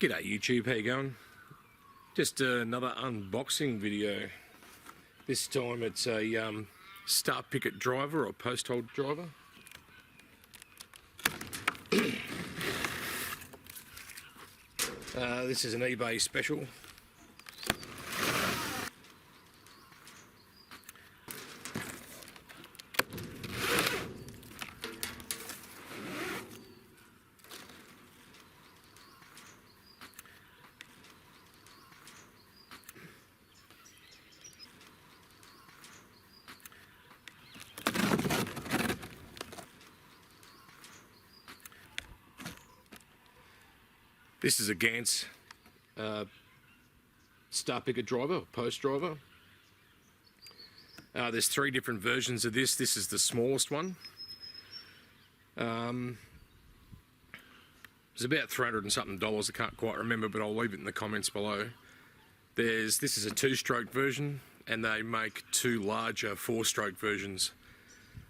G'day YouTube, how you going? Just another unboxing video. This time it's a start picket driver or post hold driver. This is an eBay special. This is a Giantz start picket driver, post driver. There's three different versions of this. This is the smallest one. It's about $300 and something. I can't quite remember, but I'll leave it in the comments below. This is a 2-stroke version, and they make two larger 4-stroke versions.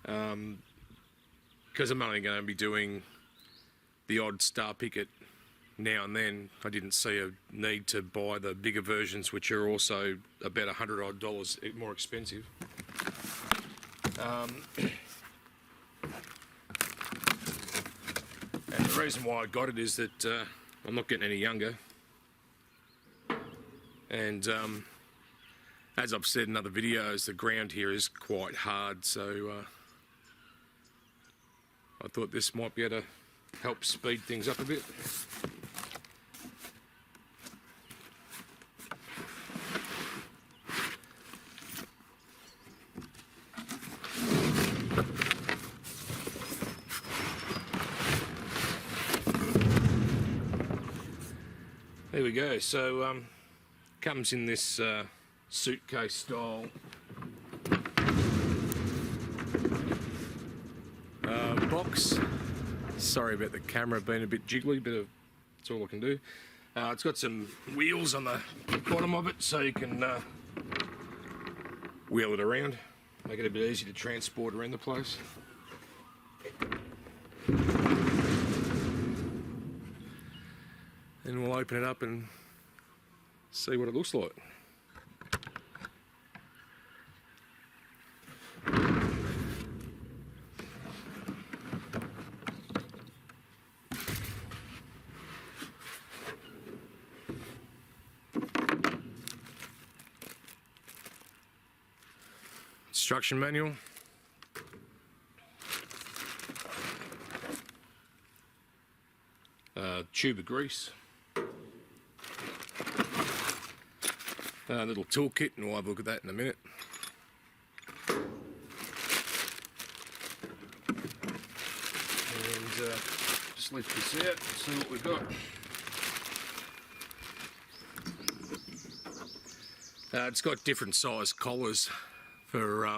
Because I'm only going to be doing the odd start picket now and then, I didn't see a need to buy the bigger versions, which are also about $100 odd more expensive. And the reason why I got it is that I'm not getting any younger, and as I've said in other videos, the ground here is quite hard, so I thought this might be able to help speed things up a bit. There we go. So comes in this suitcase style box. Sorry about the camera being a bit jiggly, but that's all I can do. It's got some wheels on the bottom of it, so you can wheel it around, make it a bit easy to transport around the place. And we'll open it up and see what it looks like. Instruction manual. Tube of grease. A little toolkit, and we'll have a look at that in a minute. And just lift this out and see what we've got. It's got different size collars for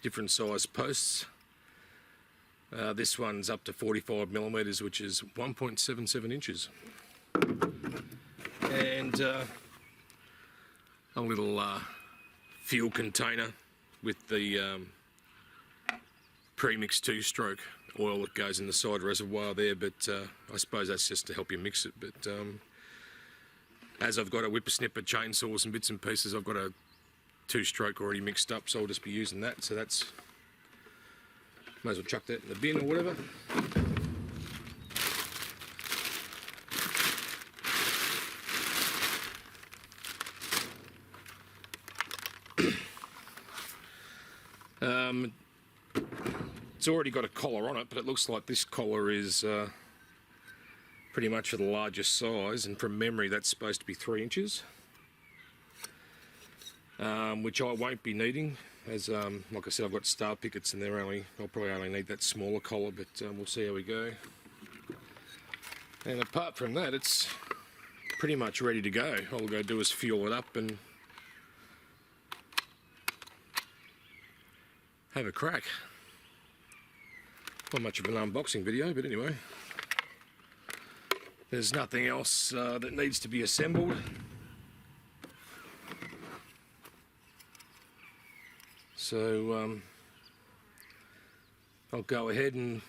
different size posts. This one's up to 45mm, which is 1.77 inches. And a little fuel container with the pre-mixed 2-stroke oil that goes in the side reservoir there, but I suppose that's just to help you mix it. But as I've got a whippersnipper, chainsaws and bits and pieces, I've got a 2-stroke already mixed up, so I'll just be using that. So that's, might as well chuck that in the bin or whatever. It's already got a collar on it, but it looks like this collar is pretty much for the largest size, and from memory that's supposed to be 3 inches, which I won't be needing, as like I said, I've got start pickets and I'll probably only need that smaller collar, but we'll see how we go. And apart from that, it's pretty much ready to go. All I've got to do is fuel it up and have a crack. Not much of an unboxing video, but anyway. There's nothing else that needs to be assembled. So I'll go ahead and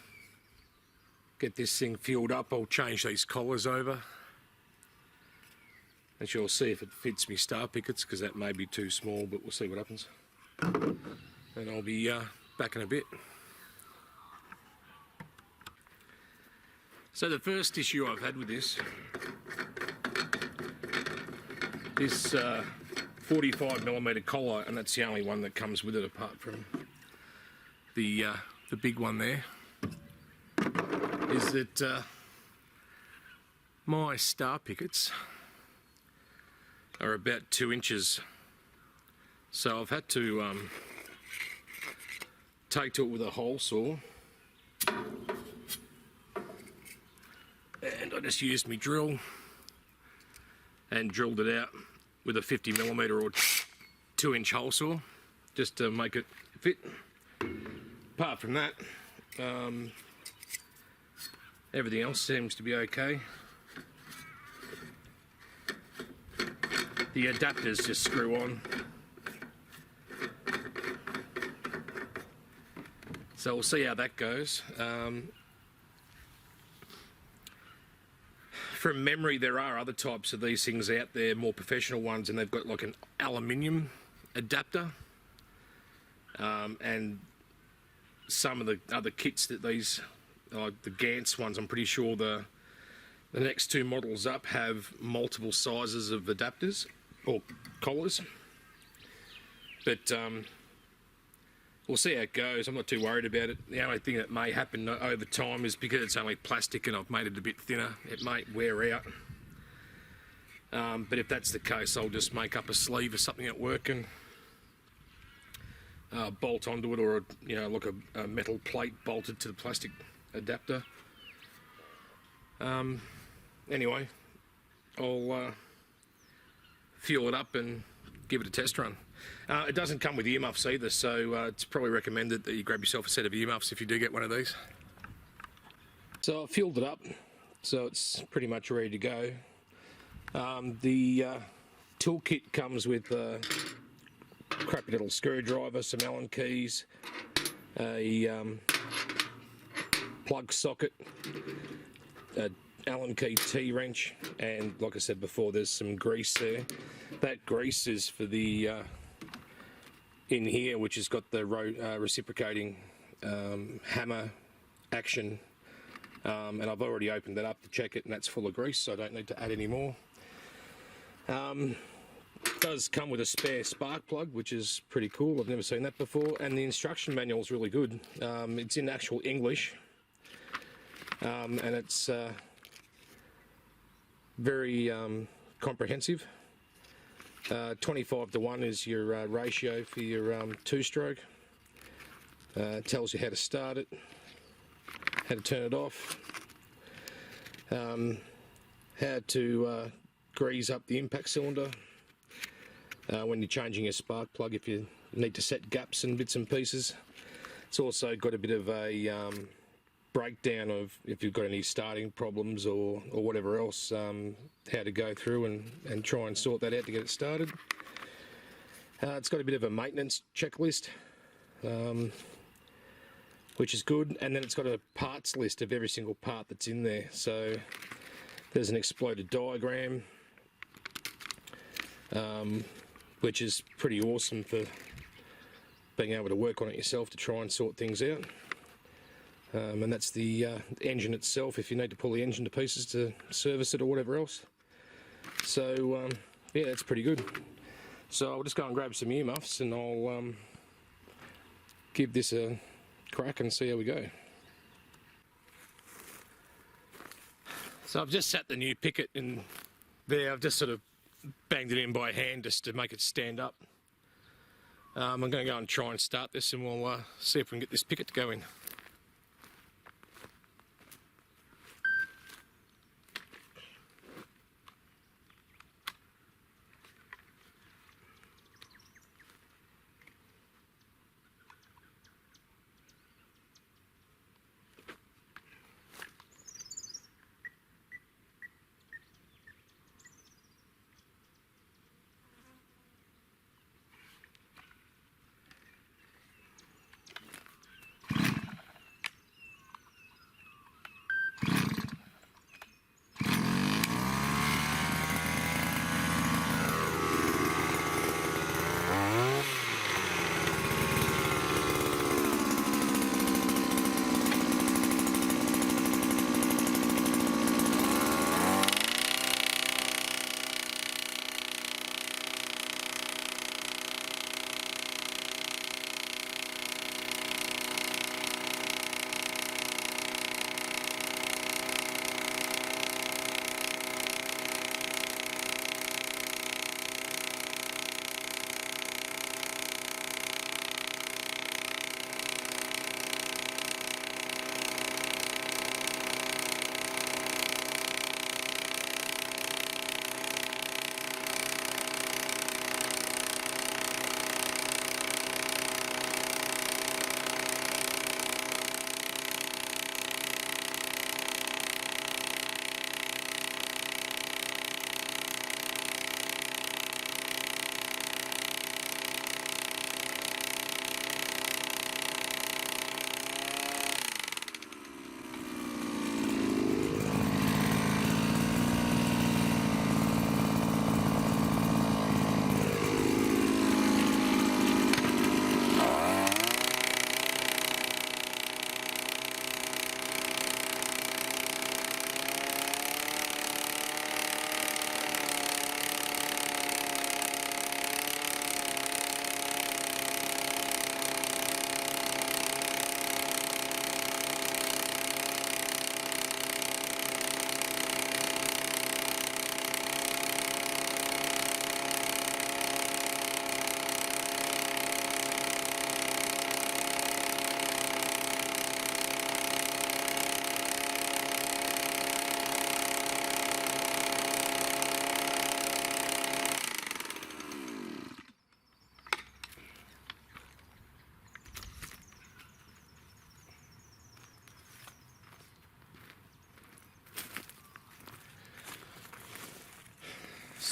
get this thing fueled up. I'll change these collars over and she'll see if it fits me star pickets, because that may be too small, but we'll see what happens. And I'll be back in a bit. So the first issue I've had with this 45mm collar, and that's the only one that comes with it apart from the big one there, is that my star pickets are about 2 inches. So I've had to take to it with a hole saw, and I just used my drill and drilled it out with a 50mm or 2-inch hole saw just to make it fit. Apart from that, everything else seems to be okay. The adapters just screw on. So we'll see how that goes. From memory, there are other types of these things out there, more professional ones, and they've got like an aluminium adapter. And some of the other kits that these, like the Giantz ones, I'm pretty sure the next 2 models up have multiple sizes of adapters or collars. But we'll see how it goes. I'm not too worried about it. The only thing that may happen over time is because it's only plastic and I've made it a bit thinner, it might wear out. But if that's the case, I'll just make up a sleeve or something at work and bolt onto it, or like a metal plate bolted to the plastic adapter. Anyway, I'll fuel it up and give it a test run. It doesn't come with earmuffs either, so it's probably recommended that you grab yourself a set of earmuffs if you do get one of these. So I've fueled it up, so it's pretty much ready to go. The toolkit comes with a crappy little screwdriver, some Allen keys, a plug socket, a Allen key T-wrench, and like I said before, there's some grease there. That grease is for the in here, which has got the reciprocating hammer action, and I've already opened that up to check it, and that's full of grease, so I don't need to add any more. It does come with a spare spark plug, which is pretty cool. I've never seen that before, and the instruction manual is really good. It's in actual English, and it's very comprehensive. 25:1 is your ratio for your 2-stroke. It tells you how to start it, how to turn it off, how to grease up the impact cylinder when you're changing your spark plug, if you need to set gaps and bits and pieces. It's also got a bit of a breakdown of if you've got any starting problems or whatever else, how to go through and try and sort that out to get it started. It's got a bit of a maintenance checklist, which is good, and then it's got a parts list of every single part that's in there. So there's an exploded diagram, which is pretty awesome for being able to work on it yourself to try and sort things out. And that's the engine itself, if you need to pull the engine to pieces to service it or whatever else. So yeah, that's pretty good. So I'll just go and grab some earmuffs and I'll give this a crack and see how we go. So I've just sat the new picket in there. I've just sort of banged it in by hand just to make it stand up. I'm going to go and try and start this, and we'll see if we can get this picket to go in.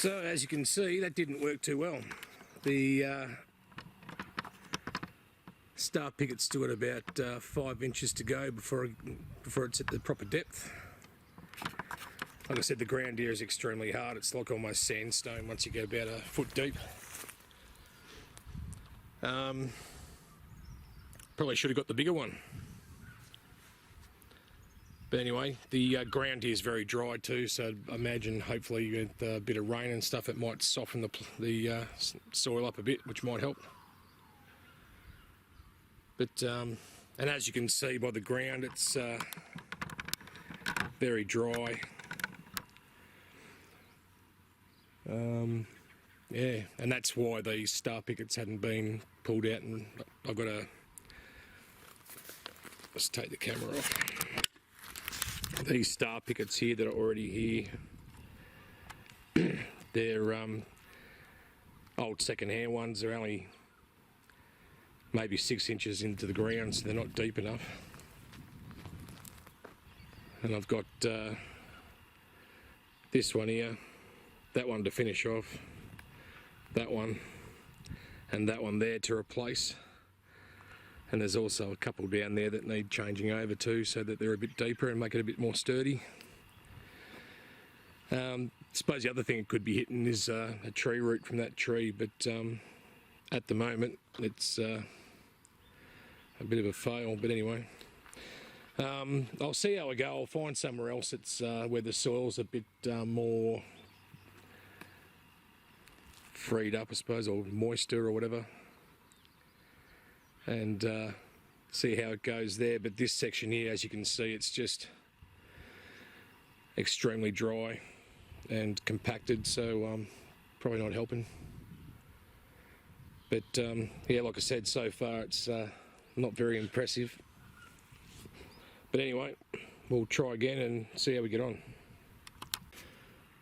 So as you can see, that didn't work too well. The star picket's still at about 5 inches to go before it's at the proper depth. Like I said, the ground here is extremely hard. It's like almost sandstone once you go about a foot deep. Probably should have got the bigger one. But anyway, the ground here is very dry too, so I imagine hopefully with a bit of rain and stuff it might soften the soil up a bit, which might help. But and as you can see by the ground, it's very dry. Yeah, and that's why these star pickets hadn't been pulled out, and I've got to... Let's take the camera off. These star pickets here that are already here, they're old second-hand ones. They're only maybe 6 inches into the ground, so they're not deep enough. And I've got this one here, that one to finish off, that one, and that one there to replace. And there's also a couple down there that need changing over too, so that they're a bit deeper and make it a bit more sturdy. I suppose the other thing it could be hitting is a tree root from that tree, but at the moment it's a bit of a fail. But anyway, I'll see how I go. I'll find somewhere else that's where the soil's a bit more freed up, I suppose, or moisture or whatever, and see how it goes there. But this section here, as you can see, it's just extremely dry and compacted, so probably not helping. But yeah, like I said, so far it's not very impressive. But anyway, we'll try again and see how we get on.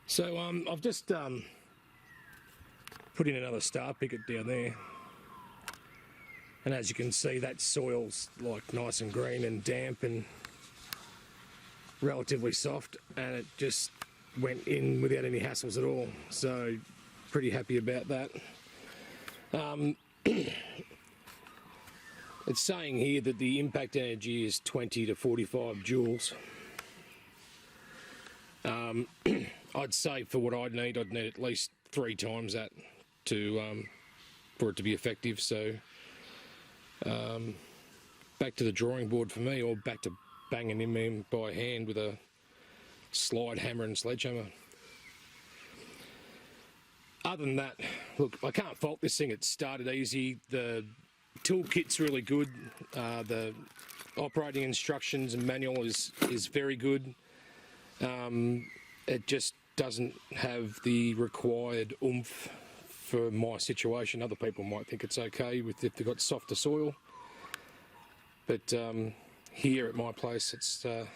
So I've just put in another star picket down there, and as you can see, that soil's like nice and green and damp and relatively soft, and it just went in without any hassles at all, so pretty happy about that. It's saying here that the impact energy is 20 to 45 joules. I'd say for what I'd need at least 3 times that to for it to be effective. So back to the drawing board for me, or back to banging him in by hand with a slide hammer and sledgehammer. Other than that, look, I can't fault this thing. It started easy. The toolkit's really good. The operating instructions and manual is very good. It just doesn't have the required oomph for my situation. Other people might think it's okay with if they've got softer soil, but here at my place, it's yeah,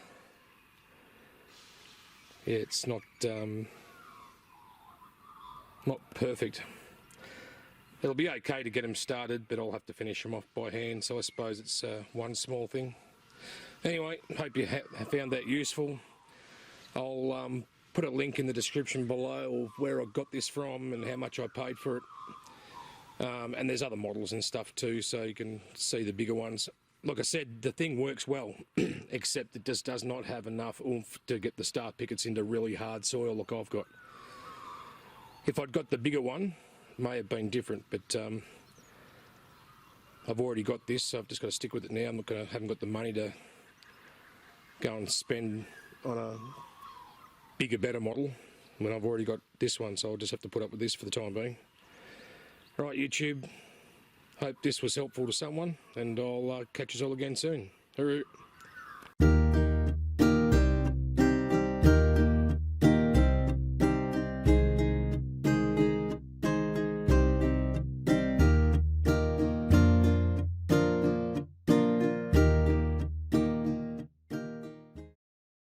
it's not perfect. It'll be okay to get them started, but I'll have to finish them off by hand, so I suppose it's one small thing. Anyway, hope you found that useful. I'll put a link in the description below of where I got this from and how much I paid for it. And there's other models and stuff too, so you can see the bigger ones. Like I said, the thing works well, except it just does not have enough oomph to get the star pickets into really hard soil like I've got. If I'd got the bigger one, it may have been different, but I've already got this, so I've just got to stick with it now. Haven't got the money to go and spend on a bigger, better model when I've already got this one, so I'll just have to put up with this for the time being. Right, YouTube, hope this was helpful to someone, and I'll catch you all again soon. Hooroo.